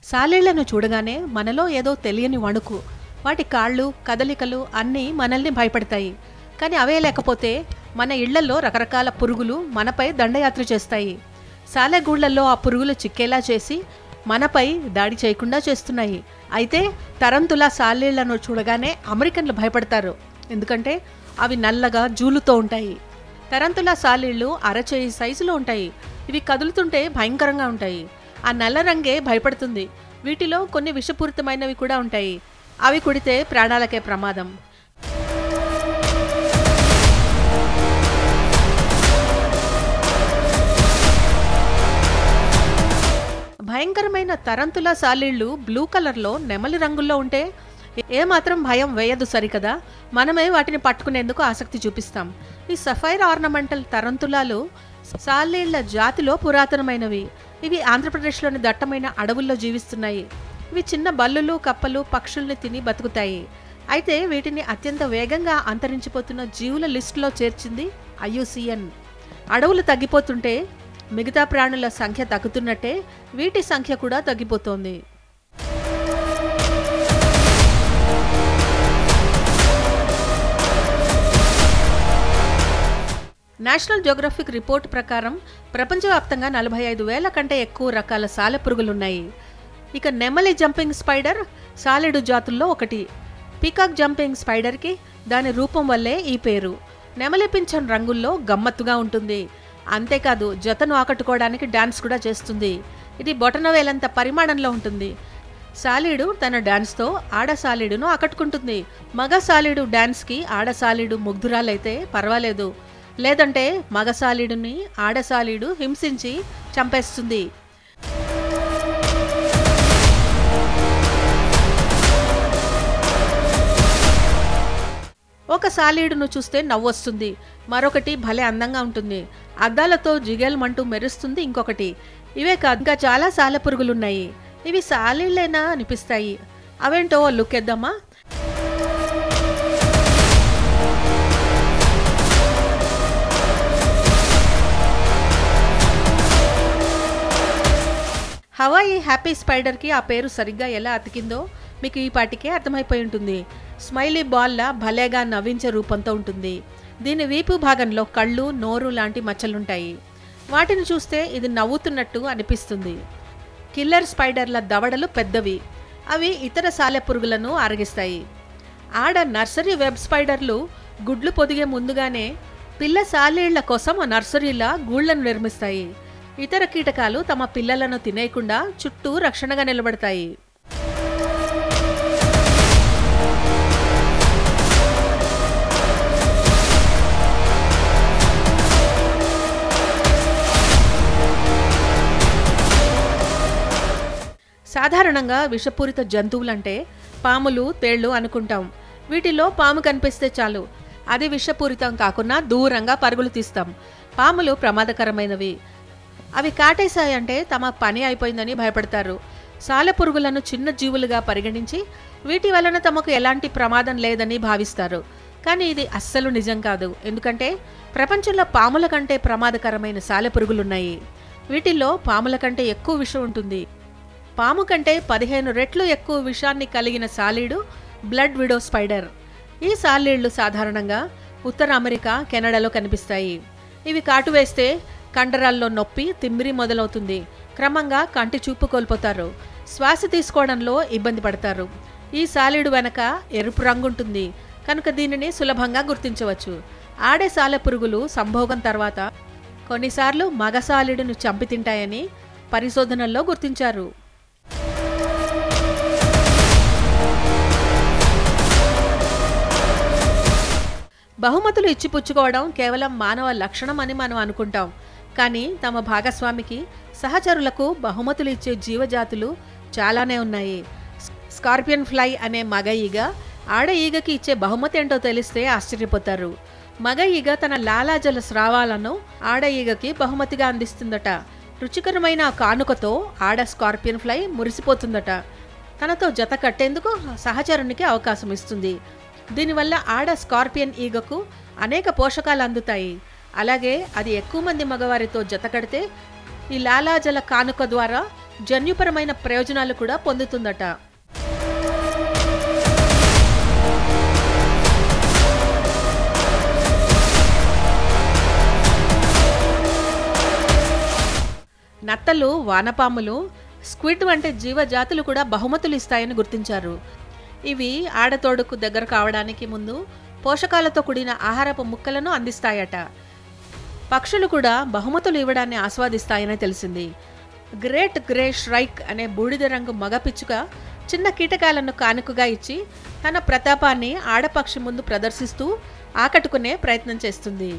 సాలీళ్లను చూడగానే మనలో ఏదో తెలియని వణుకు. వాటి కాళ్ళు కదలికలు అన్నీ మనల్ని భయపెడతాయి. కానీ అవే లేకపోతే మన ఇళ్లలో రకరకాల పురుగులు మనపై దండయాత్ర చేస్తాయి. సాలెగూళ్లలో ఆ పురుగులు చిక్కేలా చేసి మనపై దాడి చేయకుండా చేస్తున్నాయి. అయితే తరంతులా సాలీళ్లను చూడగానే అమెరికన్లు భయపడతారు. ఎందుకంటే అవి నల్లగా జూలుతో ఉంటాయి. తరంతులా సాలీళ్లు అరచేయి సైజులో ఉంటాయి. ఇవి కదులుతుంటే భయంకరంగా ఉంటాయి. ఆ నల్ల రంగే భయపడుతుంది. వీటిలో కొన్ని విషపూరితమైనవి కూడా ఉంటాయి. అవి కుడితే ప్రాణాలకే ప్రమాదం. భయంకరమైన తరంతులా సాలీళ్లు బ్లూ కలర్లో నెమలి రంగుల్లో ఉంటే ఏమాత్రం భయం వేయదు సరికదా. మనమే వాటిని పట్టుకునేందుకు ఆసక్తి చూపిస్తాం. ఈ సఫైర్ ఆర్నమెంటల్ తరంతులాలు సాలీళ్ల జాతిలో పురాతనమైనవి. ఇవి ఆంధ్రప్రదేశ్లోని దట్టమైన అడవుల్లో జీవిస్తున్నాయి. ఇవి చిన్న బల్లులు కప్పలు పక్షుల్ని తిని బతుకుతాయి. అయితే వీటిని అత్యంత వేగంగా అంతరించిపోతున్న జీవుల లిస్టులో చేర్చింది IUCN. అడవులు తగ్గిపోతుంటే మిగతా ప్రాణుల సంఖ్య తగ్గుతున్నట్టే వీటి సంఖ్య కూడా తగ్గిపోతోంది. నేషనల్ జియోగ్రఫిక్ రిపోర్ట్ ప్రకారం ప్రపంచవ్యాప్తంగా 45,000 కంటే ఎక్కువ రకాల సాలెపురుగులున్నాయి. ఇక నెమలి జంపింగ్ స్పైడర్ సాలెడు జాతుల్లో ఒకటి. పీకాక్ జంపింగ్ స్పైడర్కి దాని రూపం వల్లే ఈ పేరు. నెమలి పింఛన్ రంగుల్లో గమ్మత్తుగా ఉంటుంది. అంతేకాదు జతను ఆకట్టుకోవడానికి డాన్స్ కూడా చేస్తుంది. ఇది బొటనవేలంత పరిమాణంలో ఉంటుంది. సాలీడు తన డాన్స్తో ఆడ సాలీడును ఆకట్టుకుంటుంది. మగ సాలీడు డాన్స్కి ఆడ సాలీడు ముగ్ధురాలైతే పర్వాలేదు. లేదంటే మగ సాలీడుని ఆడ సాలీడు హింసించి చంపేస్తుంది. ఒక సాలీడును చూస్తే నవ్వొస్తుంది. మరొకటి భలే అందంగా ఉంటుంది. అద్దాలతో జిగేల్మంటూ మెరుస్తుంది ఇంకొకటి. ఇవే కాదు ఇంకా చాలా సాలెపురుగులున్నాయి. ఇవి సాలీళ్ళేనా అనిపిస్తాయి. అవేంటో లుక్ ఎద్దామా. హవాయి హ్యాపీ స్పైడర్కి ఆ పేరు సరిగ్గా ఎలా అతికిందో మీకు ఈ పాటికే అర్థమైపోయి ఉంటుంది. స్మైలీ బాల్లా భలేగా నవ్వించే రూపంతో ఉంటుంది. దీని వీపు భాగంలో కళ్ళు నోరు లాంటి మచ్చలుంటాయి. వాటిని చూస్తే ఇది నవ్వుతున్నట్టు అనిపిస్తుంది. కిల్లర్ స్పైడర్ల దవడలు పెద్దవి. అవి ఇతర సాలెపురుగులను ఆరగిస్తాయి. ఆడ నర్సరీ వెబ్ స్పైడర్లు గుడ్లు పొదిగే ముందుగానే పిల్ల సాలీళ్ల కోసం నర్సరీలా గూళ్లను నిర్మిస్తాయి. ఇతర కీటకాలు తమ పిల్లలను తినేయకుండా చుట్టూ రక్షణగా నిలబడతాయి. సాధారణంగా విషపూరిత జంతువులంటే పాములు తేళ్లు అనుకుంటాం. వీటిలో పాము కనిపిస్తే చాలు అది విషపూరితం కాకుండా దూరంగా పరుగులు తీస్తాం. పాములు ప్రమాదకరమైనవి. అవి కాటేశాయంటే తమ పని అయిపోయిందని భయపడతారు. సాలెపురుగులను చిన్న జీవులుగా పరిగణించి వీటి వలన తమకు ఎలాంటి ప్రమాదం లేదని భావిస్తారు. కానీ ఇది అస్సలు నిజం కాదు. ఎందుకంటే ప్రపంచంలో పాముల కంటే ప్రమాదకరమైన సాలెపురుగులున్నాయి. వీటిల్లో పాముల కంటే ఎక్కువ విషం ఉంటుంది. పాము కంటే 15 రెట్లు ఎక్కువ విషాన్ని కలిగిన సాలీడు బ్లడ్ విడో స్పైడర్. ఈ సాలీళ్లు సాధారణంగా ఉత్తర అమెరికా కెనడాలో కనిపిస్తాయి. ఇవి కాటు వేస్తే కండరాల్లో నొప్పి తిమ్మిరి మొదలవుతుంది. క్రమంగా కంటి చూపు కోల్పోతారు. శ్వాస తీసుకోవడంలో ఇబ్బంది పడతారు. ఈ సాలీడు వెనక ఎరుపు రంగుంటుంది కనుక దీనిని సులభంగా గుర్తించవచ్చు. ఆడే సాలెపురుగులు సంభోగం తర్వాత కొన్నిసార్లు మగ సాలీడును చంపి తింటాయని పరిశోధనల్లో గుర్తించారు. బహుమతులు ఇచ్చిపుచ్చుకోవడం కేవలం మానవ లక్షణం అని మనం అనుకుంటాం. కానీ తమ భాగస్వామికి సహచరులకు బహుమతులు ఇచ్చే జీవజాతులు చాలానే ఉన్నాయి. స్కార్పియన్ ఫ్లై అనే మగ ఈగ ఆడ ఈగకి ఇచ్చే బహుమతి ఏంటో తెలిస్తే ఆశ్చర్యపోతారు. మగ ఈగ తన లాలాజల స్రావాలను ఆడ ఈగకి బహుమతిగా అందిస్తుందట. రుచికరమైన కానుకతో ఆడ స్కార్పియన్ ఫ్లై మురిసిపోతుందట. తనతో జత కట్టేందుకు సహచరునికి అవకాశం ఇస్తుంది. దీనివల్ల ఆడ స్కార్పియన్ ఈగకు అనేక పోషకాలు అందుతాయి. అలాగే అది ఎక్కువ మంది మగవారితో జత కడితే ఈ లాలాజల కానుక ద్వారా జన్యుపరమైన ప్రయోజనాలు కూడా పొందుతుందట. నత్తలు, వానపాములు, స్క్విడ్ వంటి జీవజాతులు కూడా బహుమతులు ఇస్తాయని గుర్తించారు. ఇవి ఆడతోడుకు దగ్గర కావడానికి ముందు పోషకాలతో కూడిన ఆహారపు ముక్కలను అందిస్తాయట. పక్షులు కూడా బహుమతులు ఇవ్వడాన్ని ఆస్వాదిస్తాయని తెలిసింది. గ్రేట్ గ్రే ష్రైక్ అనే బూడిద రంగు మగ పిచ్చుక చిన్న కీటకాలను కానుకగా ఇచ్చి తన ప్రతాపాన్ని ఆడపక్షి ముందు ప్రదర్శిస్తూ ఆకట్టుకునే ప్రయత్నం చేస్తుంది.